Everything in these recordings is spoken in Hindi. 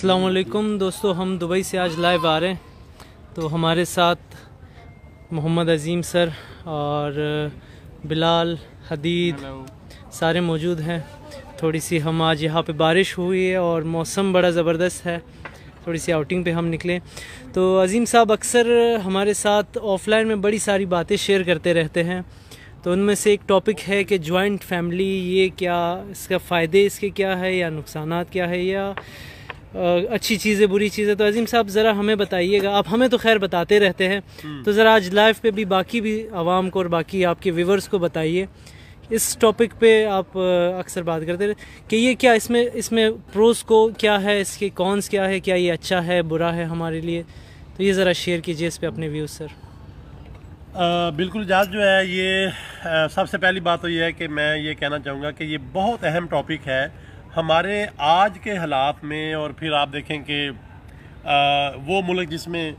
अस्सलाम वालेकुम दोस्तों, हम दुबई से आज लाइव आ रहे हैं। तो हमारे साथ मोहम्मद अज़ीम सर और बिलाल हदीद सारे मौजूद हैं। थोड़ी सी हम आज यहाँ पे बारिश हुई है और मौसम बड़ा ज़बरदस्त है, थोड़ी सी आउटिंग पे हम निकले। तो अज़ीम साहब अक्सर हमारे साथ ऑफ़लाइन में बड़ी सारी बातें शेयर करते रहते हैं। तो उनमें से एक टॉपिक है कि जॉइंट फैमिली, ये क्या, इसका फ़ायदे इसके क्या है या नुकसानात क्या है, या अच्छी चीज़ें बुरी चीज़ें। तो अज़ीम साहब ज़रा हमें बताइएगा, आप हमें तो खैर बताते रहते हैं, तो ज़रा आज लाइव पे भी बाकी भी आवाम को और बाकी आपके व्यूवर्स को बताइए इस टॉपिक पे। आप अक्सर बात करते रहे कि ये क्या, इसमें प्रोस को क्या है, इसके कॉन्स क्या है, क्या ये अच्छा है बुरा है हमारे लिए। तो ये ज़रा शेयर कीजिए इस पे अपने व्यूज़ सर। बिल्कुल जाज जो है ये सबसे पहली बात तो ये है कि मैं ये कहना चाहूँगा कि ये बहुत अहम टॉपिक है हमारे आज के हालात में। और फिर आप देखें कि वो मुल्क जिसमें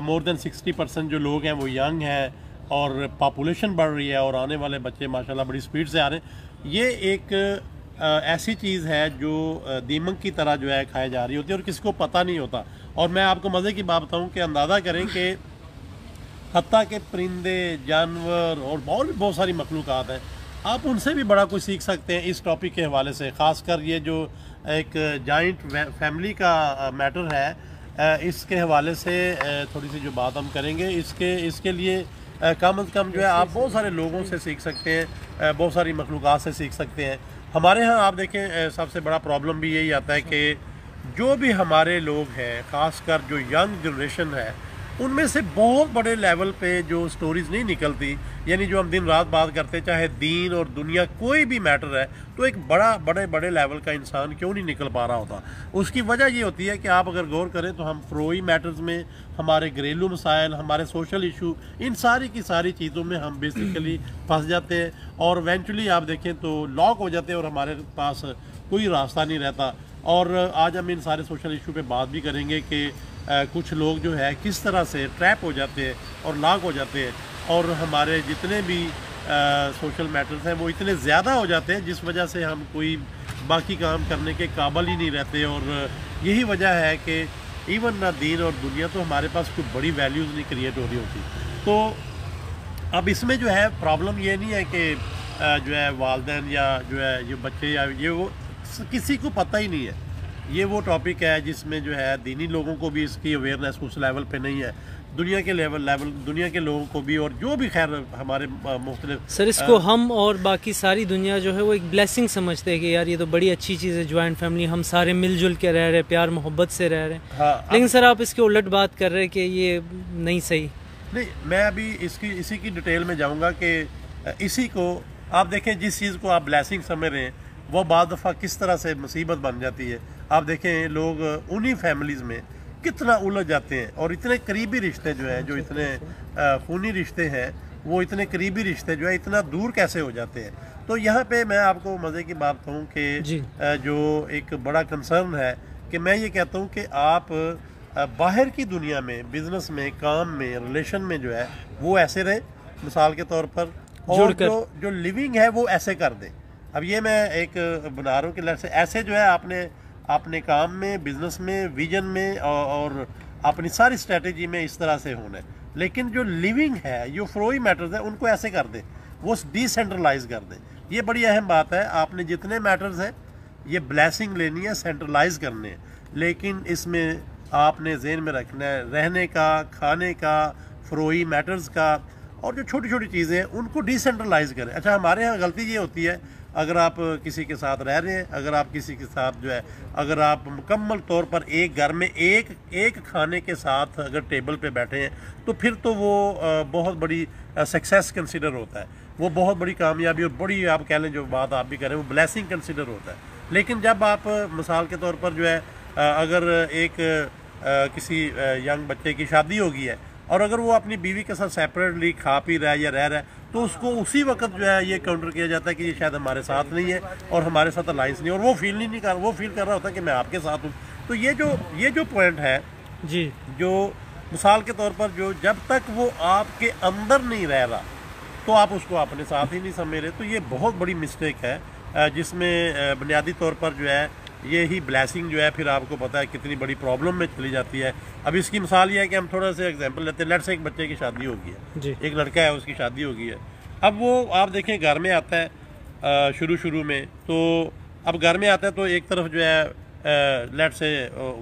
मोर देन 60% जो लोग हैं वो यंग हैं और पॉपुलेशन बढ़ रही है और आने वाले बच्चे माशाल्लाह बड़ी स्पीड से आ रहे हैं। ये एक ऐसी चीज़ है जो दीमक की तरह जो है खाई जा रही होती है और किसी को पता नहीं होता। और मैं आपको मज़े की बात बताऊँ कि अंदाज़ा करें कि हत्ता के परिंदे, जानवर और बहुत सारी मखलूक़ात हैं, आप उनसे भी बड़ा कुछ सीख सकते हैं इस टॉपिक के हवाले से। ख़ासकर ये जो एक जॉइंट फैमिली का मैटर है, इसके हवाले से थोड़ी सी जो बात हम करेंगे, इसके लिए कम अज़ कम जो है आप बहुत सारे लोगों से सीख सकते हैं, बहुत सारी मखलूक़ात से सीख सकते हैं। हमारे यहाँ आप देखें सबसे बड़ा प्रॉब्लम भी यही आता है कि जो भी हमारे लोग हैं, ख़ासकर जो यंग जनरेशन है, उनमें से बहुत बड़े लेवल पे जो स्टोरीज़ नहीं निकलती, यानी जो हम दिन रात बात करते हैं, चाहे दीन और दुनिया कोई भी मैटर है, तो एक बड़े लेवल का इंसान क्यों नहीं निकल पा रहा होता। उसकी वजह ये होती है कि आप अगर गौर करें तो हम फ्रोई मैटर्स में, हमारे घरेलू मसाइल, हमारे सोशल इशू, इन सारी की सारी चीज़ों में हम बेसिकली फंस जाते हैं और इवेंचुअली आप देखें तो लॉक हो जाते हैं और हमारे पास कोई रास्ता नहीं रहता। और आज हम इन सारे सोशल इशू पे बात भी करेंगे कि कुछ लोग जो है किस तरह से ट्रैप हो जाते हैं और लॉक हो जाते हैं, और हमारे जितने भी सोशल मैटर्स हैं वो इतने ज़्यादा हो जाते हैं जिस वजह से हम कोई बाकी काम करने के काबिल ही नहीं रहते। और यही वजह है कि इवन ना दीन और दुनिया, तो हमारे पास कोई बड़ी वैल्यूज़ नहीं क्रिएट हो रही होती। तो अब इसमें जो है प्रॉब्लम ये नहीं है कि जो है वालिदैन या जो है ये बच्चे या ये वो किसी को पता ही नहीं है। ये वो टॉपिक है जिसमें जो है दीनी लोगों को भी इसकी अवेयरनेस उस लेवल पे नहीं है, दुनिया के दुनिया के लोगों को भी, और जो भी खैर हमारे मुख्तलिफ सर इसको हम और बाकी सारी दुनिया जो है वो एक ब्लेसिंग समझते हैं कि यार ये तो बड़ी अच्छी चीज़ है, जॉइंट फैमिली, हम सारे मिलजुल के रह रहे हैं, प्यार मोहब्बत से रह रहे हैं। हाँ, लेकिन सर आप इसके उलट बात कर रहे हैं कि ये नहीं सही। नहीं, मैं अभी इसी की डिटेल में जाऊँगा कि इसी को आप देखें, जिस चीज़ को आप ब्लेसिंग समझ रहे हैं वो बाद दफ़ा किस तरह से मुसीबत बन जाती है। आप देखें लोग उन्हीं फैमिलीज़ में कितना उलझ जाते हैं और इतने करीबी रिश्ते जो हैं, जो इतने खूनी रिश्ते हैं, वो इतने करीबी रिश्ते जो है इतना दूर कैसे हो जाते हैं। तो यहाँ पे मैं आपको मज़े की बात कहूँ कि जो एक बड़ा कंसर्न है कि मैं ये कहता हूँ कि आप बाहर की दुनिया में, बिज़नेस में, काम में, रिलेशन में जो है वो ऐसे रहे, मिसाल के तौर पर, और जो लिविंग है वो ऐसे कर दें। अब ये मैं एक बना रहा हूँ कि से ऐसे जो है आपने अपने काम में, बिजनेस में, विजन में और अपनी सारी स्ट्रेटजी में इस तरह से होना है। लेकिन जो लिविंग है, जो फ्रोई मैटर्स है, उनको ऐसे कर दें, वो डिसेंट्रलाइज कर दें। ये बड़ी अहम बात है। आपने जितने मैटर्स हैं ये ब्लेसिंग लेनी है, सेंट्रलाइज करने हैं, लेकिन इसमें आपने ज़हन में रखना है रहने का, खाने का, फ्रोई मैटर्स का, और जो छोटी छोटी चीज़ें हैं उनको डिसेंट्रलाइज करें। अच्छा, हमारे यहाँ गलती ये होती है, अगर आप किसी के साथ रह रहे हैं, अगर आप किसी के साथ जो है, अगर आप मुकम्मल तौर पर एक घर में एक खाने के साथ अगर टेबल पे बैठे हैं, तो फिर तो वो बहुत बड़ी सक्सेस कंसिडर होता है, वो बहुत बड़ी कामयाबी और बड़ी, आप कह लें जो बात आप भी करें, वो ब्लेसिंग कंसिडर होता है। लेकिन जब आप मिसाल के तौर पर जो है अगर एक किसी यंग बच्चे की शादी हो गई है और अगर वो अपनी बीवी के साथ सेपरेटली खा पी रहा है या रह रहा है, तो उसको उसी वक्त जो है ये काउंटर किया जाता है कि ये शायद हमारे साथ नहीं है और हमारे साथ अलाइंस नहीं है, और वो फील कर रहा होता है कि मैं आपके साथ हूँ। तो ये जो पॉइंट है जी, जो मिसाल के तौर पर जो जब तक वो आपके अंदर नहीं रह रहा तो आप उसको अपने साथ ही नहीं समझ रहे, तो ये बहुत बड़ी मिस्टेक है जिसमें बुनियादी तौर पर जो है ये ही ब्लेसिंग जो है फिर आपको पता है कितनी बड़ी प्रॉब्लम में चली जाती है। अब इसकी मिसाल ये है कि हम थोड़ा सा एग्जांपल लेते हैं। लेट्स से एक बच्चे की शादी हो गई है, एक लड़का है उसकी शादी हो गई है। अब वो आप देखें घर में आता है शुरू में, तो अब घर में आता है तो एक तरफ जो है लेट्स से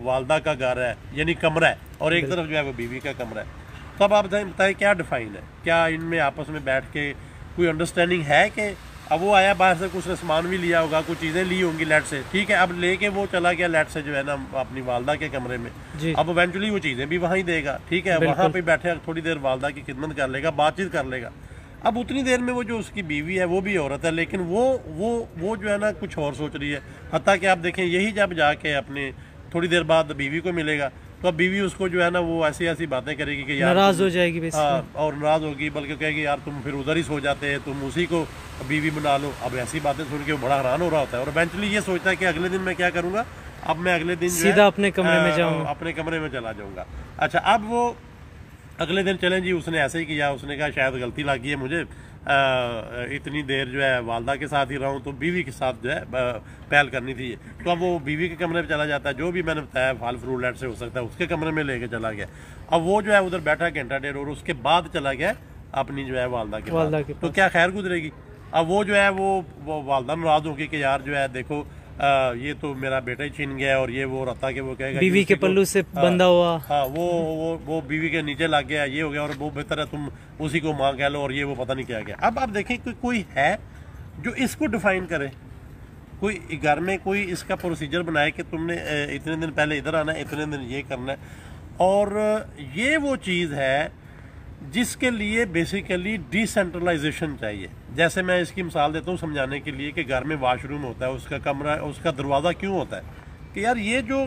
वालदा का घर है यानी कमरा है, और एक तरफ जो है वो बीवी का कमरा है। तब आप बताएं क्या डिफाइन है, क्या इनमें आपस में बैठ के कोई अंडरस्टैंडिंग है कि अब वो आया बाहर से, कुछ सामान भी लिया होगा, कुछ चीज़ें ली होंगी लेट से, ठीक है, अब लेके वो चला गया लेट से जो है ना अपनी वालदा के कमरे में। अब इवेंचुअली वो चीज़ें भी वहाँ ही देगा, ठीक है, वहाँ पे बैठे थोड़ी देर वालदा की खिदमत कर लेगा, बातचीत कर लेगा। अब उतनी देर में वो जो उसकी बीवी है वो भी औरत है, लेकिन वो जो है ना कुछ और सोच रही है। हत्ता कि आप देखें यही जब जाके अपने थोड़ी देर बाद बीवी को मिलेगा तो अब बीवी उसको जो है ना वो ऐसी बातें करेगी कि यार नाराज हो जाएगी। हाँ, और नाराज होगी, बल्कि कहेगी यार तुम फिर उधर ही सो जाते हैं, तुम उसी को बीवी बना लो। अब ऐसी बातें सुन के वो बड़ा हैरान हो रहा होता है, और इवेंचुअली ये सोचता है कि अगले दिन मैं क्या करूंगा, अब मैं अगले दिन सीधा अपने कमरे में जाऊंगा, अपने कमरे में चला जाऊंगा। अच्छा, अब वो अगले दिन चलें जी, उसने ऐसे ही किया, उसने कहा शायद गलती लगी है मुझे, इतनी देर जो है वालदा के साथ ही रहा हूँ तो बीवी के साथ जो है पहल करनी थी। तो अब वो बीवी के कमरे में चला जाता है, जो भी मैंने बताया फल फ्रूट लेट से हो सकता है उसके कमरे में लेके चला गया। अब वो जो है उधर बैठा घंटा डेढ़, और उसके बाद चला गया अपनी जो है वालदा के पास। तो क्या खैर गुजरेगी? अब वो जो है वो वालदा नाराज होगी कि यार जो है देखो ये तो मेरा बेटा ही छीन गया, और ये वो रहता कि वो कहेगा बीवी के पल्लू से बंधा हुआ, हाँ वो बीवी के नीचे लग गया, ये हो गया, और वो बेहतर है तुम उसी को माँ कह लो, और ये वो पता नहीं क्या गया। अब आप देखें कोई है जो इसको डिफाइन करे, कोई घर में कोई इसका प्रोसीजर बनाए कि तुमने इतने दिन पहले इधर आना है, इतने दिन ये करना है। और ये वो चीज़ है जिसके लिए बेसिकली डिसेंट्रलाइजेशन चाहिए। जैसे मैं इसकी मिसाल देता हूँ समझाने के लिए कि घर में वॉशरूम होता है, उसका कमरा, उसका दरवाज़ा क्यों होता है कि यार ये जो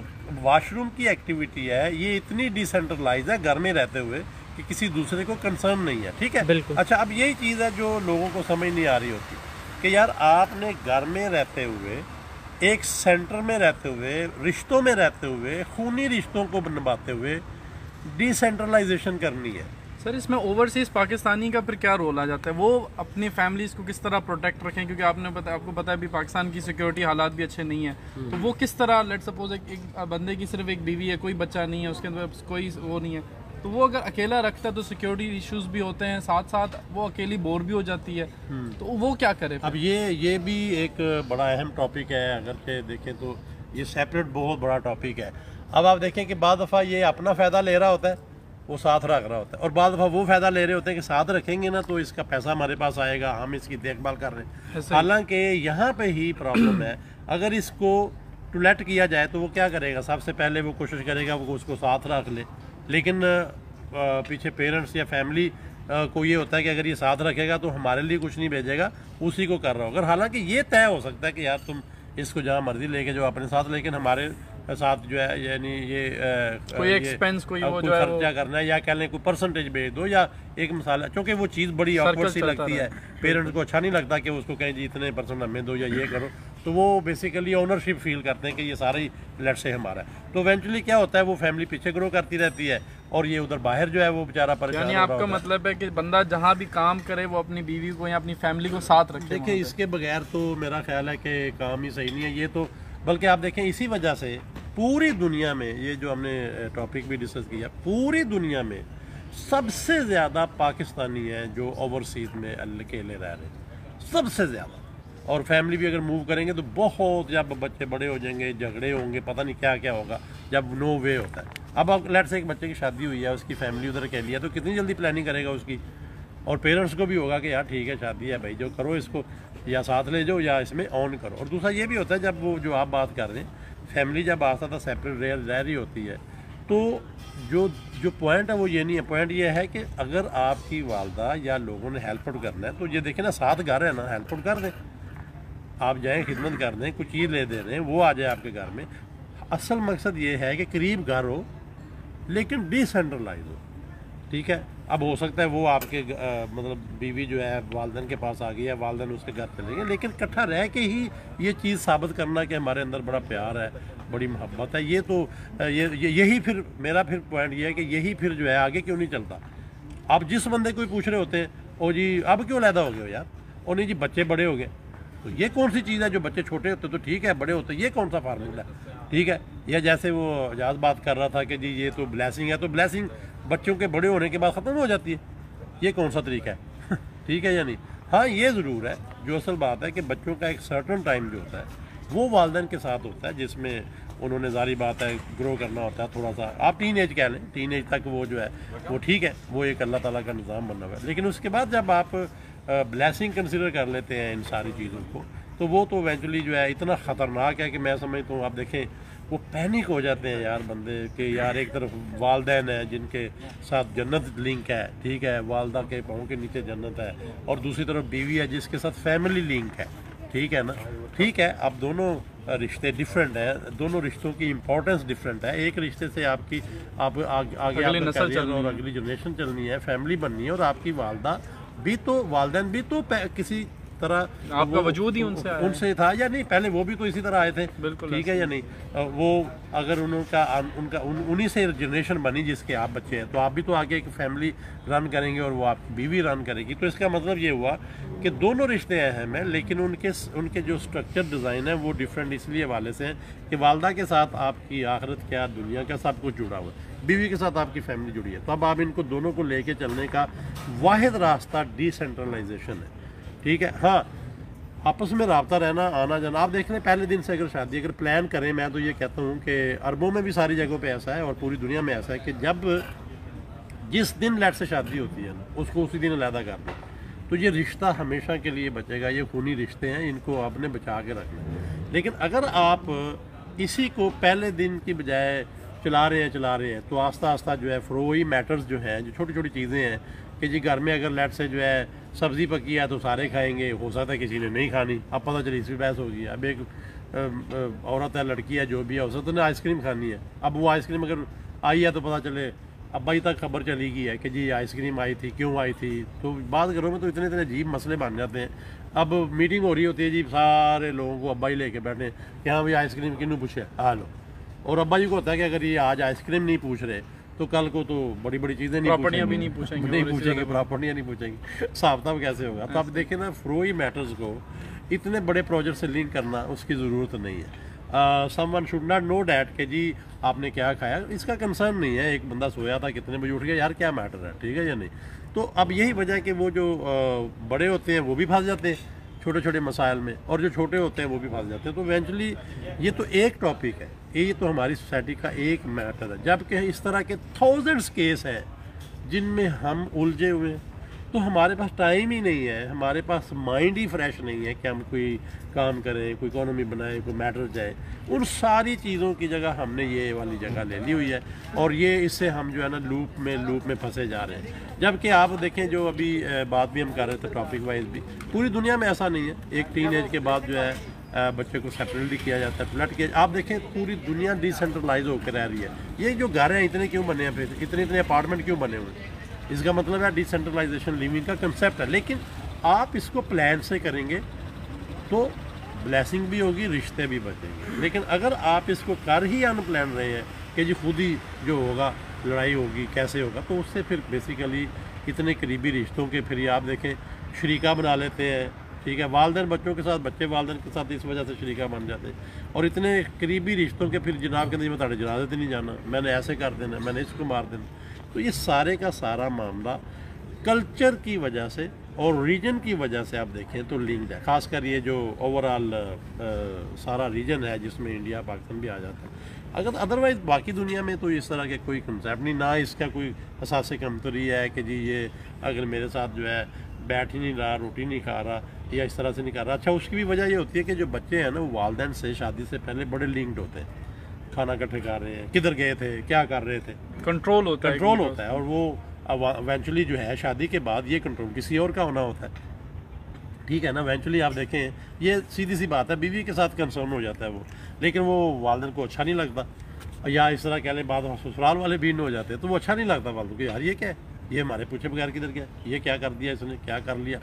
वॉशरूम की एक्टिविटी है ये इतनी डिसेंट्रलाइज है घर में रहते हुए कि किसी दूसरे को कंसर्न नहीं है, ठीक है। अच्छा, अब यही चीज़ है जो लोगों को समझ नहीं आ रही होती कि यार आपने घर में रहते हुए, एक सेंटर में रहते हुए, रिश्तों में रहते हुए, खूनी रिश्तों को निभाते हुए डिसेंट्रलाइजेशन करनी है। सर, इसमें ओवरसीज पाकिस्तानी का फिर क्या रोल आ जाता है? वो अपनी फैमिलीज को किस तरह प्रोटेक्ट रखें, क्योंकि आपको पता है अभी पाकिस्तान की सिक्योरिटी हालात भी अच्छे नहीं है, तो वो किस तरह, लेट सपोज एक बंदे की सिर्फ एक बीवी है, कोई बच्चा नहीं है, उसके अंदर कोई वो नहीं है, तो वो अगर अकेला रखता है तो सिक्योरिटी इश्यूज भी होते हैं, साथ साथ वो अकेली बोर भी हो जाती है, तो वो क्या करे? अब ये भी एक बड़ा अहम टॉपिक है, अगर के देखें तो ये सेपरेट बहुत बड़ा टॉपिक है। अब आप देखें कि बाद दफ़ा ये अपना फ़ायदा ले रहा होता है, वो साथ रख रहा होता है, और बाद दफ़ा वो फ़ायदा ले रहे होते हैं कि साथ रखेंगे ना तो इसका पैसा हमारे पास आएगा, हम इसकी देखभाल कर रहे हैं। हालांकि यहाँ पे ही प्रॉब्लम है, अगर इसको टुलेट किया जाए तो वो क्या करेगा, सबसे पहले वो कोशिश करेगा वो उसको साथ रख ले, लेकिन पीछे पेरेंट्स या फैमिली को ये होता है कि अगर ये साथ रखेगा तो हमारे लिए कुछ नहीं भेजेगा, उसी को कर रहा होगा। हालांकि ये तय हो सकता है कि यार तुम इसको जहाँ मर्जी लेके जाओ अपने साथ, लेकिन हमारे साथ जो है यानी ये कोई एक्सपेंस कोई वो जो है खर्चा करना है, या कह लें कोई परसेंटेज भेज दो, या एक मिसाल, क्योंकि वो चीज़ बड़ी ऑकवर्ड सी लगती है, पेरेंट्स को अच्छा नहीं लगता कि उसको कहें जी इतने % हमें दो या ये करो, तो वो बेसिकली ओनरशिप फील करते हैं कि ये सारा ही लेट से हमारा है। तो इवेंचुअली क्या होता है, वो फैमिली पीछे ग्रो करती रहती है, और ये उधर बाहर जो है वो बेचारा परेशान। यानी आपका मतलब है कि बंदा जहाँ भी काम करे वो अपनी बीवी को या अपनी फैमिली को साथ रखे। देखिए, इसके बगैर तो मेरा ख्याल है कि काम ही सही नहीं है ये तो, बल्कि आप देखें इसी वजह से पूरी दुनिया में, ये जो हमने टॉपिक भी डिस्कस किया, पूरी दुनिया में सबसे ज़्यादा पाकिस्तानी हैं जो ओवरसीज में अकेले रह रहे हैं, सबसे ज़्यादा। और फैमिली भी अगर मूव करेंगे तो बहुत, जब बच्चे बड़े हो जाएंगे, झगड़े होंगे, पता नहीं क्या क्या होगा, जब नो वे होता है। अब लेट्स से एक बच्चे की शादी हुई है, उसकी फैमिली उधर कह लिया, तो कितनी जल्दी प्लानिंग करेगा उसकी, और पेरेंट्स को भी होगा कि यार ठीक है शादी है भाई, जो करो इसको या साथ ले जाओ या इसमें ऑन करो। और दूसरा ये भी होता है, जब वो जो आप बात कर रहे हैं, फैमिली जब आता था सेपरेट रह रही होती है, तो जो पॉइंट है वो ये नहीं है, पॉइंट ये है कि अगर आपकी वालदा या लोगों ने हेल्प आउट करना है तो ये देखें ना, साथ घर है ना, हेल्प आउट कर दें, आप जाएँ खिदमत कर दें, कुछ चीज़ ले दे रहे हैं, वो आ जाए आपके घर में। असल मकसद ये है कि करीब घर हो लेकिन डिसेंट्रलाइज हो, ठीक है। अब हो सकता है वो आपके मतलब बीवी जो है वालदन के पास आ गई है, वालदन उसके घर चले गए, लेकिन इकट्ठा रह के ही ये चीज़ साबित करना कि हमारे अंदर बड़ा प्यार है, बड़ी मोहब्बत है, ये तो यही फिर मेरा फिर पॉइंट ये है कि यही फिर जो है आगे क्यों नहीं चलता। आप जिस बंदे को पूछ रहे होते हैं, ओ जी अब क्यों लैदा हो गए हो यार, ओ नहीं जी बच्चे बड़े हो गए, तो ये कौन सी चीज़ है जो बच्चे छोटे होते तो ठीक है, बड़े होते ये कौन सा फार्मूला है, ठीक है। या जैसे वो आजाद बात कर रहा था कि जी ये तो ब्लेसिंग है, तो ब्लेसिंग बच्चों के बड़े होने के बाद ख़त्म हो जाती है, ये कौन सा तरीका है ठीक है या नहीं। हाँ ये ज़रूर है, जो असल बात है कि बच्चों का एक सर्टन टाइम जो होता है वो वालिदैन के साथ होता है, जिसमें उन्होंने जारी बात है ग्रो करना होता है थोड़ा सा, आप टीन एज कह लें, टीन एज तक वो जो है वो ठीक है, वो एक अल्लाह ताला का निज़ाम बना हुआ है। लेकिन उसके बाद जब आप ब्लेसिंग कंसिडर कर लेते हैं इन सारी चीज़ों को, तो वो तो इवेंचुअली जो है इतना ख़तरनाक है कि मैं समझता हूँ, आप देखें वो पैनिक हो जाते हैं यार बंदे कि यार एक तरफ वालदैन है जिनके साथ जन्नत लिंक है, ठीक है, वालदा के पाँव के नीचे जन्नत है, और दूसरी तरफ बीवी है जिसके साथ फैमिली लिंक है, ठीक है ना। ठीक है, अब दोनों रिश्ते डिफरेंट हैं, दोनों रिश्तों की इंपॉर्टेंस डिफरेंट है। एक रिश्ते से आपकी आगे आपका करियर और अगली जनरेशन चलनी है, फैमिली बननी है, और आपकी वालदा भी तो, वालदैन भी तो किसी तरह आपका वजूद ही उनसे था या नहीं, पहले वो भी तो इसी तरह आए थे, ठीक है या नहीं। वो अगर उन्हीं से जनरेशन बनी जिसके आप बच्चे हैं, तो आप भी तो आगे एक फैमिली रन करेंगे और वो आपकी बीवी रन करेगी। तो इसका मतलब ये हुआ कि दोनों रिश्ते अहम हैं, लेकिन उनके जो स्ट्रक्चर डिज़ाइन है वो डिफरेंट इसलिए हवाले से हैं कि वालदा के साथ आपकी आखिरत क्या, दुनिया का सब कुछ जुड़ा हुआ है, बीवी के साथ आपकी फैमिली जुड़ी है। तो अब आप इनको दोनों को लेके चलने का वाहिद रास्ता डिसेंट्रलाइजेशन है, ठीक है। हाँ, आपस में रब्ता रहना, आना जाना, आप देख लें पहले दिन से अगर शादी अगर प्लान करें, मैं तो ये कहता हूँ कि अरबों में भी सारी जगहों पे ऐसा है और पूरी दुनिया में ऐसा है कि जब जिस दिन लेट से शादी होती है ना, उसको उसी दिन अलहदा कर दें, तो ये रिश्ता हमेशा के लिए बचेगा। ये खूनी रिश्ते हैं, इनको आपने बचा के रखना है। लेकिन अगर आप इसी को पहले दिन की बजाय चला रहे हैं, तो आस्ता आस्ता जो है फ्रोई मैटर्स जो हैं, जो छोटी छोटी चीज़ें हैं कि जी घर में अगर लेट से जो है सब्ज़ी पकी है तो सारे खाएंगे, हो सकता है किसी ने नहीं खानी, अब पता चली इसकी बहस होगी। अब एक औरत है, लड़की है, जो भी है, हो सकता है आइसक्रीम खानी है, अब वो आइसक्रीम अगर आई है तो पता चले अब्बाई तक खबर चली गई है कि जी आइसक्रीम आई थी, क्यों आई थी। तो बात घरों में तो इतने इतने अजीब मसले बन जाते हैं। अब मीटिंग हो रही होती है जी, सारे लोगों को अब्बाई लेके बैठे कि हाँ भाई आइसक्रीम किन्नू पूछे, आ लो। और अब्बा जी को होता है कि अगर ये आज आइसक्रीम नहीं पूछ रहे तो कल को तो बड़ी बड़ी चीज़ें नहीं पूछेंगे, प्रॉपर्टियाँ नहीं पूछेंगे, हिसाब किताब कैसे होगा। तो आप देखें ना, फ्रोई मैटर्स को इतने बड़े प्रोजेक्ट से लिंक करना उसकी ज़रूरत नहीं है। Someone should not know that कि जी आपने क्या खाया, इसका कंसर्न नहीं है। एक बंदा सोया था, कितने बजे उठ गया, यार क्या मैटर है, ठीक है या नहीं। तो अब यही वजह है कि वो जो बड़े होते हैं वो भी फंस जाते हैं छोटे छोटे मसाइल में, और जो छोटे होते हैं वो भी फंस जाते हैं। तो इवेंचुअली ये तो एक टॉपिक है, ये तो हमारी सोसाइटी का एक मैटर है, जबकि इस तरह के थाउजेंड्स केस हैं जिनमें हम उलझे हुए हैं। तो हमारे पास टाइम ही नहीं है, हमारे पास माइंड ही फ्रेश नहीं है कि हम कोई काम करें, कोई इकोनॉमी बनाएं, कोई मैटर जाए। उन सारी चीज़ों की जगह हमने ये वाली जगह ले ली हुई है, और ये इससे हम जो है ना लूप में फंसे जा रहे हैं। जबकि आप देखें, जो अभी बात भी हम कर रहे थे टॉपिक वाइज भी, पूरी दुनिया में ऐसा नहीं है। एक टीन एज के बाद जो है बच्चे को सेपरेटली किया जाता है, फ्लड किया। आप देखें पूरी दुनिया डिसेंट्रलाइज होकर रह रही है। ये जो घर हैं इतने क्यों बने हैं, फिर इतने अपार्टमेंट क्यों बने हुए हैं, इसका मतलब है डिसेंट्रलाइजेशन लिविंग का कंसेप्ट है। लेकिन आप इसको प्लान से करेंगे तो ब्लेसिंग भी होगी, रिश्ते भी बचेंगे। लेकिन अगर आप इसको कर ही अनप्लान रहे हैं कि जी खुद ही जो होगा लड़ाई होगी, कैसे होगा, तो उससे फिर बेसिकली इतने करीबी रिश्तों के फिर आप देखें शरीका बना लेते हैं, ठीक है। वालिदैन बच्चों के साथ, बच्चे वालिदैन के साथ इस वजह से शरीका बन जाते हैं। और इतने करीबी रिश्तों के फिर जनाब के अंदर मैं ताड़े जनाजे ते नहीं जाना, मैंने ऐसे कर देना, मैंने इसको मार देना। तो ये सारे का सारा मामला कल्चर की वजह से और रीजन की वजह से आप देखें तो लिंक्ड है। खासकर ये जो ओवरऑल सारा रीजन है जिसमें इंडिया पाकिस्तान भी आ जाता है। अगर अदरवाइज़ बाकी दुनिया में तो इस तरह के कोई कंसेप्ट नहीं, ना इसका कोई असासे कमतरी है कि जी ये अगर मेरे साथ जो है बैठ ही नहीं रहा, रोटी नहीं खा रहा, या इस तरह से नहीं कर रहा। अच्छा, उसकी भी वजह ये होती है कि जो बच्चे हैं ना वो वालिदैन से शादी से पहले बड़े लिंक्ड होते हैं, खाना इकट्ठे खा रहे हैं, किधर गए थे, क्या कर रहे थे, कंट्रोल होता है। और वो इवेंचुअली जो है शादी के बाद ये कंट्रोल किसी और का होना होता है, ठीक है ना। इवेंचुअली आप देखें, ये सीधी सी बात है, बीवी के साथ कंसर्न हो जाता है वो, लेकिन वो वालिदैन को अच्छा नहीं लगता। या इस तरह कह लें बाद ससुराल वाले भी हो जाते हैं, तो वो अच्छा नहीं लगता वालिद को, यार ये क्या है, ये हमारे पूछे बगैर किधर गया, ये क्या कर दिया इसने, क्या कर लिया।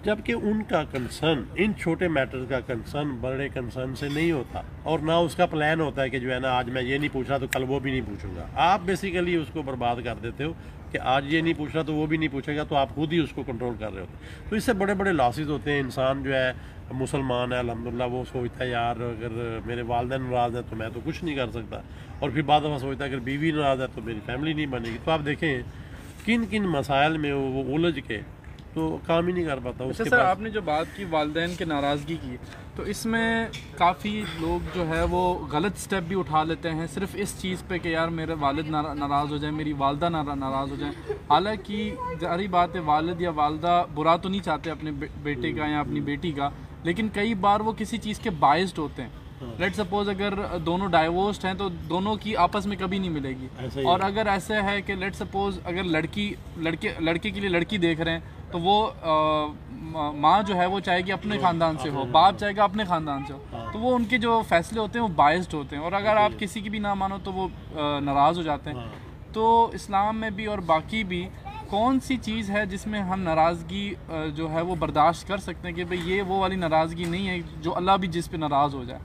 जबकि उनका कंसर्न, इन छोटे मैटर्स का कंसर्न बड़े कंसर्न से नहीं होता, और ना उसका प्लान होता है कि जो है ना आज मैं ये नहीं पूछ रहा तो कल वो भी नहीं पूछूंगा। आप बेसिकली उसको बर्बाद कर देते हो कि आज ये नहीं पूछ रहा तो वो भी नहीं पूछेगा, तो आप खुद ही उसको कंट्रोल कर रहे होते। तो इससे बड़े बड़े लॉसेस होते हैं। इंसान जो है मुसलमान है अल्हम्दुलिल्लाह, वो सोचता है यार अगर मेरे वालिदैन नाराज़ हैं तो मैं तो कुछ नहीं कर सकता, और फिर बाद में सोचता है अगर बीवी नाराज़ है तो मेरी फैमिली नहीं बनेगी। तो आप देखें किन किन मसाइल में वो उलझ के तो काम ही नहीं कर पाता। अच्छा उसके सर, बाद आपने जो बात की वालिदैन की नाराज़गी की, तो इसमें काफ़ी लोग जो है वो गलत स्टेप भी उठा लेते हैं सिर्फ इस चीज़ पे कि यार मेरे वालिद नाराज़ हो जाए, मेरी वालदा नाराज़ हो जाए। हालांकि जारी बात है, वालिद या वालदा बुरा तो नहीं चाहते अपने बेटे का या अपनी बेटी का, लेकिन कई बार वो किसी चीज़ के बाइस्ड होते हैं। लेट सपोज अगर दोनों डाइवोर्स्ड हैं तो दोनों की आपस में कभी नहीं मिलेगी, और अगर ऐसे है कि लेट सपोज अगर लड़के के लिए लड़की देख रहे हैं तो वो माँ जो है वो चाहेगी अपने ख़ानदान से हो, बाप चाहेगा अपने ख़ानदान से हो, तो वो उनके जो फैसले होते हैं वो बाइस्ड होते हैं, और अगर आप किसी की भी ना मानो तो वो नाराज़ हो जाते हैं। तो इस्लाम में भी और बाकी भी कौन सी चीज़ है जिसमें हम नाराज़गी जो है वो बर्दाश्त कर सकते हैं कि भाई ये वो वाली नाराज़गी नहीं है जो अल्लाह भी जिस पे नाराज़ हो जाए।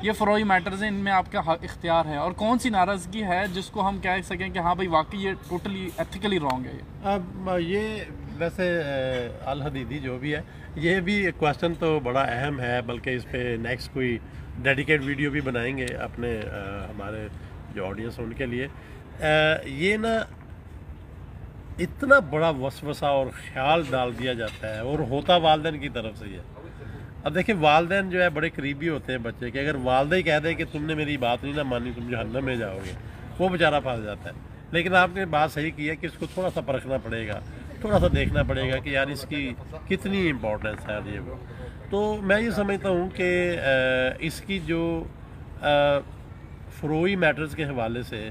ये फ़रोई मैटर्स हैं, इनमें आपका इख्तियार है, और कौन सी नाराज़गी है जिसको हम कह सकें कि हाँ भाई वाकई ये टोटली एथिकली रॉन्ग है। अब ये वैसे अल हदीदी जो भी है, ये भी क्वेश्चन तो बड़ा अहम है, बल्कि इस पे नेक्स्ट कोई डेडिकेट वीडियो भी बनाएंगे अपने हमारे जो ऑडियंस है उनके लिए। ये ना इतना बड़ा वसवसा और ख्याल डाल दिया जाता है, और होता वालिदैन की तरफ से ही है। अब देखिए वालिदैन जो है बड़े करीबी होते हैं बच्चे के, अगर वालिदा ही कह दे कि तुमने मेरी बात नहीं ना मानी तुम जहन्नम में जाओगे, वो बेचारा फंस जाता है। लेकिन आपने बात सही की है कि इसको थोड़ा सा परखना पड़ेगा, थोड़ा सा देखना पड़ेगा कि यार इसकी कितनी इम्पोर्टेंस है ये वो। तो मैं ये समझता हूँ कि इसकी जो फ़रोई मैटर्स के हवाले से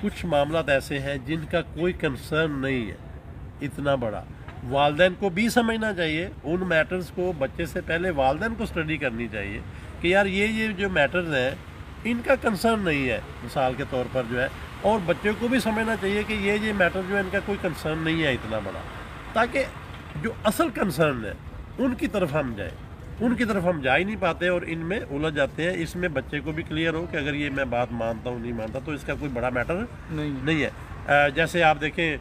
कुछ मामलात ऐसे हैं जिनका कोई कंसर्न नहीं है इतना बड़ा, वालिदैन को भी समझना चाहिए उन मैटर्स को। बच्चे से पहले वालिदैन को स्टडी करनी चाहिए कि यार ये जो मैटर्स हैं इनका कंसर्न नहीं है, मिसाल के तौर पर जो है, और बच्चे को भी समझना चाहिए कि ये मैटर जो है इनका कोई कंसर्न नहीं है इतना बड़ा, ताकि जो असल कंसर्न है उनकी तरफ हम जाए। उनकी तरफ हम जा ही नहीं पाते और इनमें उलझ जाते हैं। इसमें बच्चे को भी क्लियर हो कि अगर ये मैं बात मानता हूँ नहीं मानता तो इसका कोई बड़ा मैटर नहीं है। जैसे आप देखें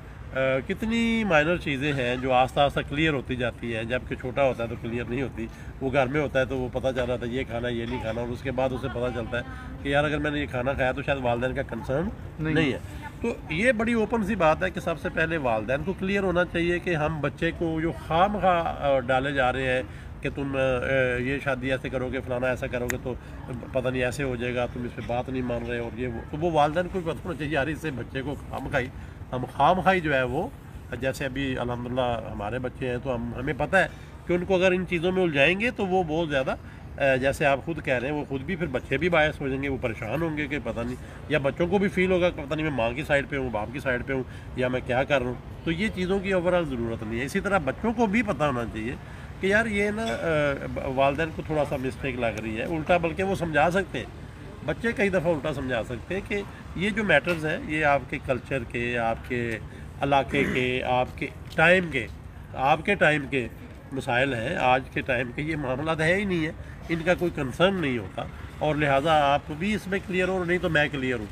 कितनी माइनर चीज़ें हैं जो आस्ता आस्ता क्लियर होती जाती हैं, जबकि छोटा होता है तो क्लियर नहीं होती। वो घर में होता है तो वो पता चल रहा था ये खाना ये नहीं खाना, और उसके बाद उसे पता चलता है कि यार अगर मैंने ये खाना खाया तो शायद वालिदैन का कंसर्न नहीं है। तो ये बड़ी ओपन सी बात है कि सबसे पहले वालिदैन को क्लियर होना चाहिए कि हम बच्चे को जो खामखा डाले जा रहे हैं कि तुम ये शादी ऐसे करोगे, फलाना ऐसा करोगे तो पता नहीं ऐसे हो जाएगा, तुम इस पर बात नहीं मान रहे और ये वो, तो वो वालिदैन को भी पता होना चाहिए यार इससे बच्चे को खामखाई जो है वो, जैसे अभी अल्हम्दुलिल्लाह हमारे बच्चे हैं तो हमें पता है कि उनको अगर इन चीज़ों में उलझाएंगे तो वो बहुत ज़्यादा, जैसे आप खुद कह रहे हैं, वो खुद भी फिर बच्चे भी बायस हो जाएंगे, वो परेशान होंगे कि पता नहीं, या बच्चों को भी फील होगा कि पता नहीं मैं माँ की साइड पे हूँ, बाप की साइड पे हूँ, या मैं क्या कर रहा हूँ। तो ये चीज़ों की ओवरऑल ज़रूरत नहीं है। इसी तरह बच्चों को भी पता होना चाहिए कि यार ये ना वालिदैन को थोड़ा सा मिस्टेक लग रही है, उल्टा बल्कि वो समझा सकते हैं, बच्चे कई दफ़ा उल्टा समझा सकते हैं कि ये जो मैटर्स हैं ये आपके कल्चर के, आपके इलाके के, आपके टाइम के मसाइल हैं। आज के टाइम के ये मामला है ही नहीं है, इनका कोई कंसर्न नहीं होता, और लिहाजा आप भी इसमें क्लियर हो, नहीं तो मैं क्लियर हूँ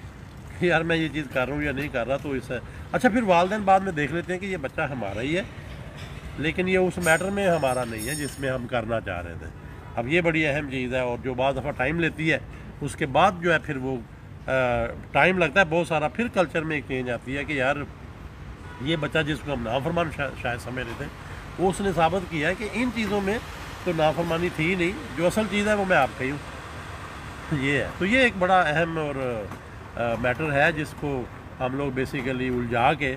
कि यार मैं ये चीज़ कर रहा हूँ या नहीं कर रहा। तो इससे अच्छा फिर वालिदैन बाद में देख लेते हैं कि ये बच्चा हमारा ही है, लेकिन ये उस मैटर में हमारा नहीं है जिसमें हम करना चाह रहे थे। अब ये बड़ी अहम चीज़ है, और जो बाद दफ़ा टाइम लेती है उसके बाद जो है फिर वो टाइम लगता है बहुत सारा, फिर कल्चर में एक चेंज आती है कि यार ये बच्चा जिसको हम नाफरमान शायद समझ रहे थे, वो उसने साबित किया है कि इन चीज़ों में तो नाफरमानी थी ही नहीं, जो असल चीज़ है वो मैं आपका ही हूँ। ये है, तो ये एक बड़ा अहम और मैटर है जिसको हम लोग बेसिकली उलझा के,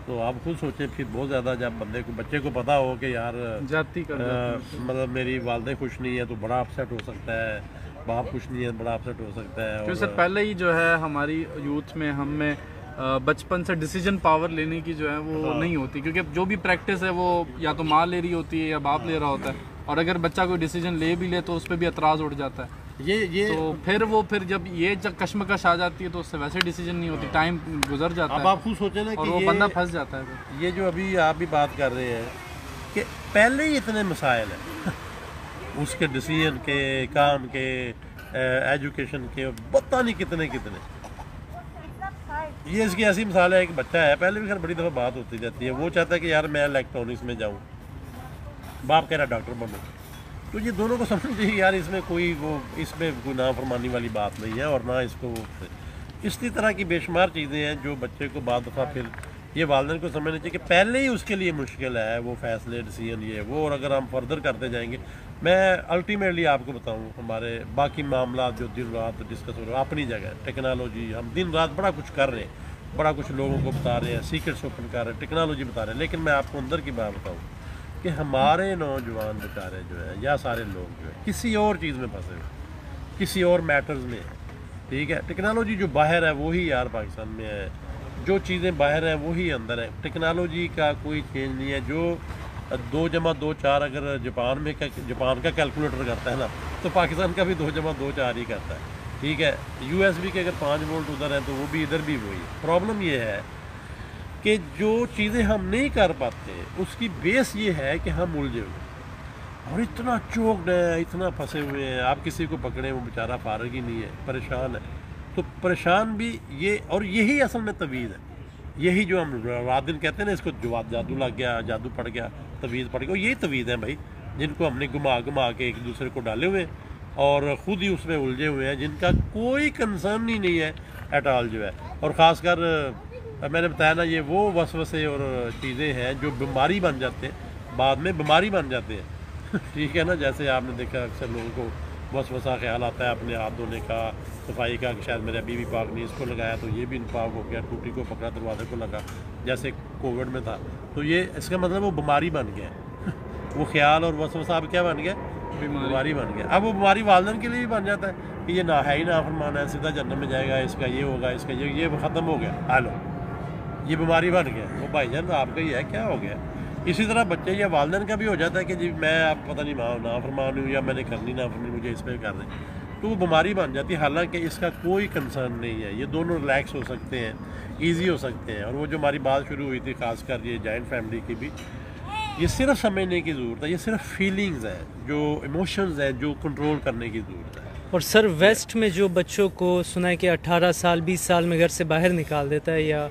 तो आप खुद सोचें फिर बहुत ज़्यादा, जब बच्चे को पता हो कि यार जाती मतलब मेरी वालिदा खुश नहीं है तो बड़ा अपसेट हो सकता है, बाप खुश नहीं है बड़ा अपसेट हो सकता है। क्योंकि सर पहले ही जो है हमारी यूथ में हम में बचपन से डिसीजन पावर लेने की जो है वो नहीं होती, क्योंकि जो भी प्रैक्टिस है वो या तो माँ ले रही होती है या बाप ले रहा होता है, और अगर बच्चा कोई डिसीजन ले भी ले तो उस पर भी एतराज़ उठ जाता है। ये तो फिर जब ये कश्मकश आ जाती है तो उससे वैसे डिसीजन नहीं होती, टाइम गुजर जाता है। अब आप खुद सोचें ना कि वो बंदा फंस जाता है। ये जो अभी आप भी बात कर रहे हैं कि पहले ही इतने मसाइल हैं उसके डिसीजन के, काम के, एजुकेशन के, पता नहीं कितने ये इसकी ऐसी मिसाल है। एक बच्चा है, पहले भी खैर बड़ी दफ़ा बात होती रहती है, वो चाहता है कि यार मैं इलेक्ट्रॉनिक्स में जाऊँ, बाप कह रहा डॉक्टर बनूँ, तो ये दोनों को समझना चाहिए यार, इसमें कोई नाफरमानी वाली बात नहीं है, और ना इसको इसी तरह की बेशुमार चीज़ें हैं जो बच्चे को बाद दफ़ा फिर ये वालिदैन को समझना चाहिए कि पहले ही उसके लिए मुश्किल है वो फैसले, डिसीजन ये वो, और अगर हम फर्दर करते जाएंगे, मैं अल्टीमेटली आपको बताऊं हमारे बाकी मामला जो दिन रात डिस्कस हो रहे हैं अपनी जगह, टेक्नोलॉजी हम दिन रात बड़ा कुछ कर रहे हैं, बड़ा कुछ लोगों को बता रहे हैं, सीक्रेट्स ओपन कर रहे हैं, टेक्नोलॉजी बता रहे हैं, लेकिन मैं आपको अंदर की बात बताऊँ कि हमारे नौजवान बेचारे जो है या सारे लोग जो है किसी और चीज़ में फंसे हुए, किसी और मैटर्स में है, ठीक है। टेक्नोलॉजी जो बाहर है वही यार पाकिस्तान में है, जो चीज़ें बाहर हैं वही अंदर है, टेक्नोलॉजी का कोई चेंज नहीं है। जो 2 जमा 2 4 अगर जापान का कैलकुलेटर करता है ना, तो पाकिस्तान का भी 2 जमा 2 4 ही करता है, ठीक है। USB के अगर 5 वोल्ट उधर हैं तो वो भी इधर भी वही। प्रॉब्लम ये है कि जो चीज़ें हम नहीं कर पाते उसकी बेस ये है कि हम उलझे हुए और इतना चौकड है, इतना फंसे हुए हैं, आप किसी को पकड़े वो बेचारा फारग ही नहीं है, परेशान है। तो परेशान भी ये, और यही असल में तवीज़ है, यही जो हम रात दिन कहते हैं ना, इसको जादू लग गया, जादू पड़ गया, तवीज़ पड़ गया, यही तवीज़ है भाई, जिनको हमने घुमा के एक दूसरे को डाले हुए और ख़ुद ही उसमें उलझे हुए हैं, जिनका कोई कंसर्न ही नहीं है एट ऑल जो है। और ख़ासकर मैंने बताया ना, ये वो वसवसे और चीज़ें हैं जो बीमारी बन जाते हैं, बाद में बीमारी बन जाते हैं ठीक है ना। जैसे आपने देखा अक्सर लोगों को वसवसा ख्याल आता है अपने हाथ धोने का, सफाई का, कि शायद मेरे बीवी पाक ने इसको लगाया तो ये भी इनपाक हो गया, टूटी को पकड़ा दरवाजे को लगा, जैसे कोविड में था। तो ये इसका मतलब वो बीमारी बन गया वो ख्याल और वसवसा अब क्या बन गया, बीमारी बन गया। अब वो बीमारी वालिदैन के लिए भी बन जाता है कि ये ना है ही नाफरमान है, सीधा जन्नत में जाएगा, इसका ये होगा, इसका ये ख़त्म हो गया, हेलो ये बीमारी बन गया। वो भाईजान आपका ही है, क्या हो गया। इसी तरह बच्चे या वालिदैन का भी हो जाता है कि जी मैं आप पता नहीं नाफरमान हूँ या मैंने करनी नाफरमानी, मुझे इस पर कर रहे हैं, तो वो बीमारी बन जाती है। हालांकि इसका कोई कंसर्न नहीं है, ये दोनों रिलैक्स हो सकते हैं, ईजी हो सकते हैं। और वो जो हमारी बात शुरू हुई थी खासकर ये जॉइंट फैमिली की भी, ये सिर्फ समझने की ज़रूरत है, ये सिर्फ फीलिंग्स है, जो इमोशंस है, जो कंट्रोल करने की ज़रूरत है। और सर वेस्ट में जो बच्चों को सुना है कि 18 साल 20 साल में घर से बाहर निकाल देता है, या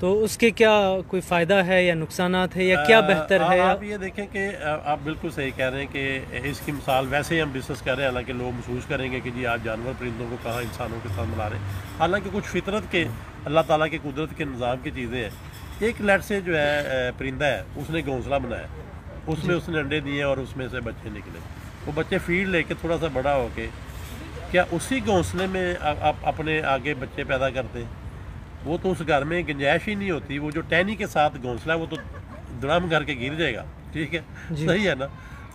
तो उसके क्या कोई फ़ायदा है या नुकसानात है, या क्या बेहतर है? आप ये देखें कि आप बिल्कुल सही कह रहे हैं कि इसकी मिसाल वैसे ही हम डिस्कस कर रहे हैं, हालांकि लोग महसूस करेंगे कि जी आप जानवर परिंदों को कहाँ इंसानों के साथ मिला रहे हैं। हालांकि कुछ फितरत के, अल्लाह ताला के कुदरत के निज़ाम की चीज़ें हैं। एक लेट से जो है परिंदा है, उसने घोंसला बनाया, उसमें उसने अंडे दिए और उसमें से बच्चे निकले। वो बच्चे फीड लेके थोड़ा सा बड़ा होके क्या उसी घोंसले में आप अपने आगे बच्चे पैदा करते हैं? वो तो उस घर में गुंजाइश ही नहीं होती। वो जो टहनी के साथ घोंसला है वो तो धड़ाम करके गिर जाएगा, ठीक है, सही है ना।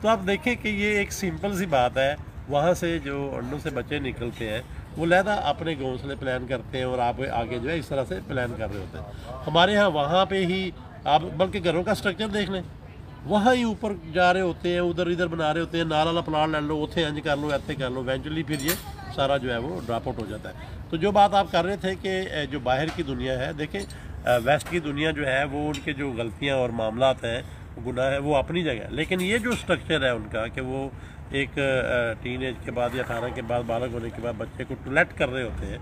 तो आप देखें कि ये एक सिंपल सी बात है, वहाँ से जो अंडों से बच्चे निकलते हैं वो लहदा अपने घोंसले प्लान करते हैं और आप आगे जो है इस तरह से प्लान कर रहे होते हैं। हमारे यहाँ वहाँ पे ही आप बल्कि घरों का स्ट्रक्चर देख लें, वहाँ ही ऊपर जा रहे होते हैं, उधर इधर बना रहे होते हैं, नाल वाला प्लाट ले लो, उथे इंज कर लो, ऐसे कर लो, इवेंचुअली फिर ये सारा जो है वो ड्रॉप आउट हो जाता है। तो जो बात आप कर रहे थे कि जो बाहर की दुनिया है, देखें वेस्ट की दुनिया जो है वो उनके जो गलतियाँ और मामलात हैं, गुनाह है, वो अपनी जगह है। लेकिन ये जो स्ट्रक्चर है उनका कि वो एक टीन एज के बाद या 18 के बाद बालग होने के बाद बच्चे को टॉयलेट कर रहे होते हैं,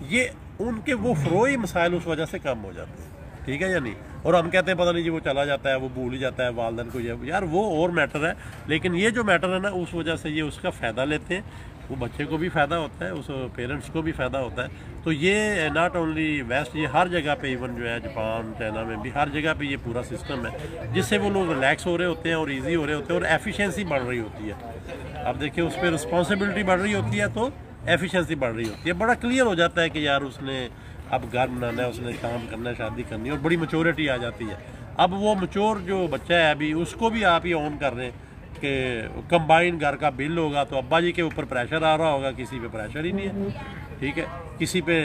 ये उनके वो फ़रोई मसाइल उस वजह से कम हो जाते हैं, ठीक है या नहीं। और हम कहते हैं पता नहीं जी वो चला जाता है, वो भूल ही जाता है वालिदैन को, ये यार वो और मैटर है। लेकिन ये जो मैटर है ना, उस वजह से ये उसका फ़ायदा लेते हैं, वो बच्चे को भी फ़ायदा होता है, उस पेरेंट्स को भी फ़ायदा होता है। तो ये नॉट ओनली वेस्ट, ये हर जगह पे, इवन जो है जापान चाइना में भी हर जगह पे ये पूरा सिस्टम है, जिससे वो लोग रिलैक्स हो रहे होते हैं और इजी हो रहे होते हैं और एफिशिएंसी बढ़ रही होती है। अब देखिए उस पर रिस्पॉन्सिबिलिटी बढ़ रही होती है तो एफिशिएंसी बढ़ रही होती है। बड़ा क्लियर हो जाता है कि यार उसने अब घर बनाना है, उसने काम करना है, शादी करनी है, और बड़ी मैच्योरिटी आ जाती है। अब वो मैच्योर जो बच्चा है अभी, उसको भी आप ही ऑन कर रहे हैं कि कंबाइन घर का बिल होगा तो अब्बा जी के ऊपर प्रेशर आ रहा होगा, किसी पे प्रेशर ही नहीं है, ठीक है, किसी पे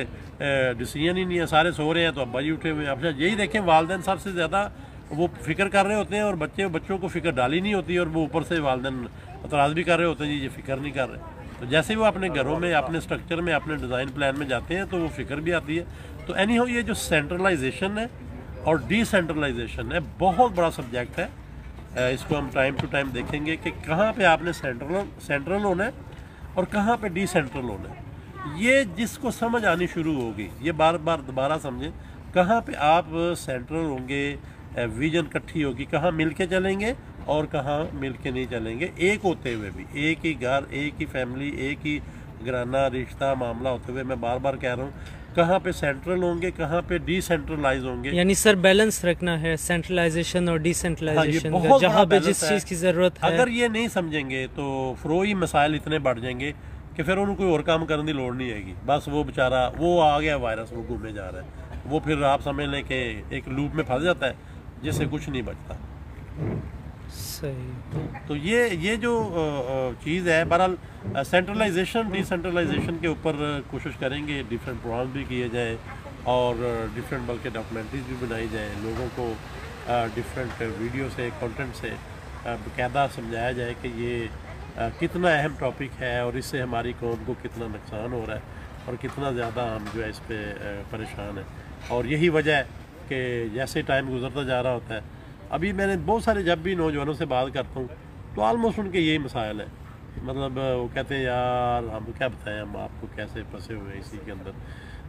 डिसीजन ही नहीं है, सारे सो रहे हैं तो अब्बा जी उठे हुए हैं। अच्छा यही देखें, वालिदैन सबसे ज़्यादा वो फिक्र कर रहे होते हैं और बच्चों को फिक्र डाली नहीं होती, और वो ऊपर से वालिदैन एतराज़ भी कर रहे होते हैं, जी ये फिक्र नहीं कर रहे। तो जैसे वो अपने घरों में, अपने स्ट्रक्चर में, अपने डिज़ाइन प्लान में जाते हैं तो वो फिक्र भी आती है। तो एनी हाउ ये जो सेंट्रलाइजेशन है और डिसेंट्रलाइजेशन है, बहुत बड़ा सब्जेक्ट है। इसको हम टाइम टू टाइम देखेंगे कि कहाँ पे आपने सेंट्रल होना है और कहाँ पे डिसेंट्रल होना है। ये जिसको समझ आनी शुरू होगी, ये बार बार दोबारा समझें, कहाँ पे आप सेंट्रल होंगे, विजन इकट्ठी होगी, कहाँ मिल के चलेंगे और कहाँ मिल के नहीं चलेंगे, एक होते हुए भी, एक ही घर, एक ही फैमिली, एक ही घराना रिश्ता मामला होते हुए। मैं बार बार कह रहा हूँ, कहाँ पे सेंट्रल होंगे, कहाँ पे डिसेंट्रलाइज होंगे। यानी सर बैलेंस रखना है, सेंट्रलाइजेशन और डिसेंट्रलाइजेशन का, बहुत जहाँ पे बड़ा जिस balance चीज़ की ज़रूरत है। अगर ये नहीं समझेंगे तो फ्रोई मसाइल इतने बढ़ जाएंगे कि फिर उन्हें कोई और काम करने की लोड़ नहीं आएगी। बस वो बेचारा, वो आ गया वायरस, वो घूमे जा रहा है, वो फिर आप समझ लें कि एक लूप में फंस जाता है जिससे कुछ नहीं बचता। सही। तो ये जो चीज़ है, बहरहाल सेंट्रलाइजेशन डिसेंट्रलाइजेशन के ऊपर कोशिश करेंगे, डिफरेंट प्रोग्राम भी किए जाए और डिफरेंट बल्कि डॉक्यूमेंट्रीज भी बनाई जाए, लोगों को डिफरेंट वीडियो से, कंटेंट से बाकायदा समझाया जाए कि ये कितना अहम टॉपिक है और इससे हमारी कौम को कितना नुकसान हो रहा है और कितना ज़्यादा हम जो है इस पर परेशान हैं। और यही वजह है कि जैसे टाइम गुजरता जा रहा होता है, अभी मैंने बहुत सारे, जब भी नौजवानों से बात करता हूँ तो ऑलमोस्ट उनके यही मसाइल हैं। मतलब वो कहते हैं यार हम क्या बताएं, हम आपको कैसे फंसे हुए हैं इसी के अंदर।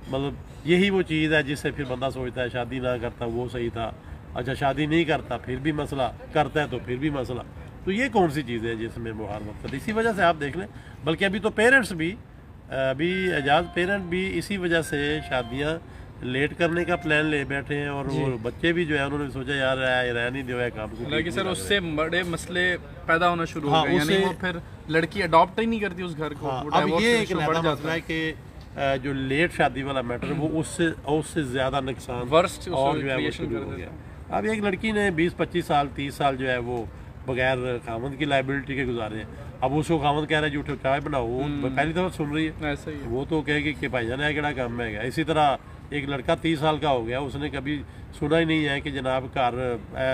मतलब यही वो चीज़ है जिससे फिर बंदा सोचता है शादी ना करता वो सही था, अच्छा शादी नहीं करता फिर भी मसला, करता है तो फिर भी मसला। तो ये कौन सी चीज़ है जिसमें वो हर वक्त, इसी वजह से आप देख लें, बल्कि अभी तो पेरेंट्स भी, अभी एजाज पेरेंट भी इसी वजह से शादियाँ लेट करने का प्लान ले बैठे हैं। और वो बच्चे भी जो है उन्होंने सोचा यार रह नहीं दिया काम को, हालांकि सर उससे बड़े मसले पैदा होना शुरू हो गए, यानी वो फिर लड़की अडॉप्ट ही नहीं करती उस घर को। अब ये एक मसला है कि जो लेट शादी वाला मैटर है वो उससे ज़्यादा नुकसान वर्स्ट और जो है वो शुरू हो गया। अब एक लड़की ने 20-25 साल 30 साल जो है वो बगैर खामद की लाइबिलिटी के गुजारे हैं। अब उसको खामद कह रहा है जूठे चाय बनाओ, वो पहली दफ़ा सुन रही है, ऐसा ही है। वो तो कहेगी कि भाईजान है केड़ा काम है। इसी तरह एक लड़का 30 साल का हो गया, उसने कभी सुना ही नहीं है कि जनाब घर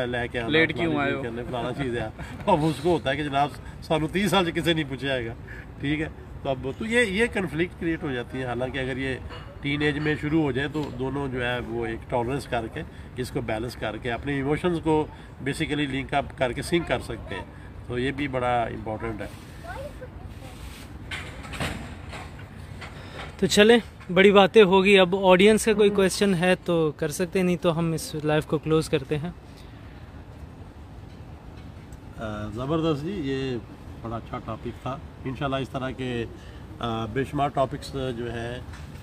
लैके आना, लेट क्यों आए हो, फलाना चीज़ है। अब उसको होता है कि जनाब सानू 30 साल से किसी नहीं पूछा जाएगा, ठीक है। तो अब तो ये कन्फ्लिक्ट क्रिएट हो जाती है। हालांकि अगर ये टीन एज में शुरू हो जाए तो दोनों जो है वो एक टॉलरेंस करके इसको बैलेंस करके अपने इमोशंस को बेसिकली लिंक अप करके सिंक कर सकते हैं। तो ये भी बड़ा इम्पोर्टेंट है। तो चलें, बड़ी बातें होगी। अब ऑडियंस का कोई क्वेश्चन है तो कर सकते हैं, नहीं तो हम इस लाइव को क्लोज करते हैं। ज़बरदस्त जी, ये बड़ा अच्छा टॉपिक था। इंशाल्लाह इस तरह के बेशुमार टॉपिक्स जो हैं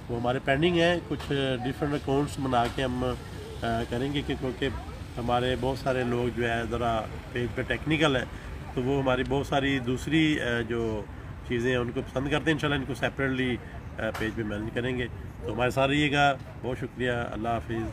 वो हमारे पेंडिंग हैं। कुछ डिफरेंट अकाउंट्स बना के हम करेंगे क्योंकि हमारे बहुत सारे लोग जो है ज़रा पेज पे टेक्निकल है, तो वो हमारी बहुत सारी दूसरी जो चीज़ें हैं उनको पसंद करते हैं। इंशाल्लाह इनको सेपरेटली पेज पे मैनेज करेंगे। तो हमारे साथ रहिएगा, बहुत शुक्रिया, अल्लाह हाफिज़।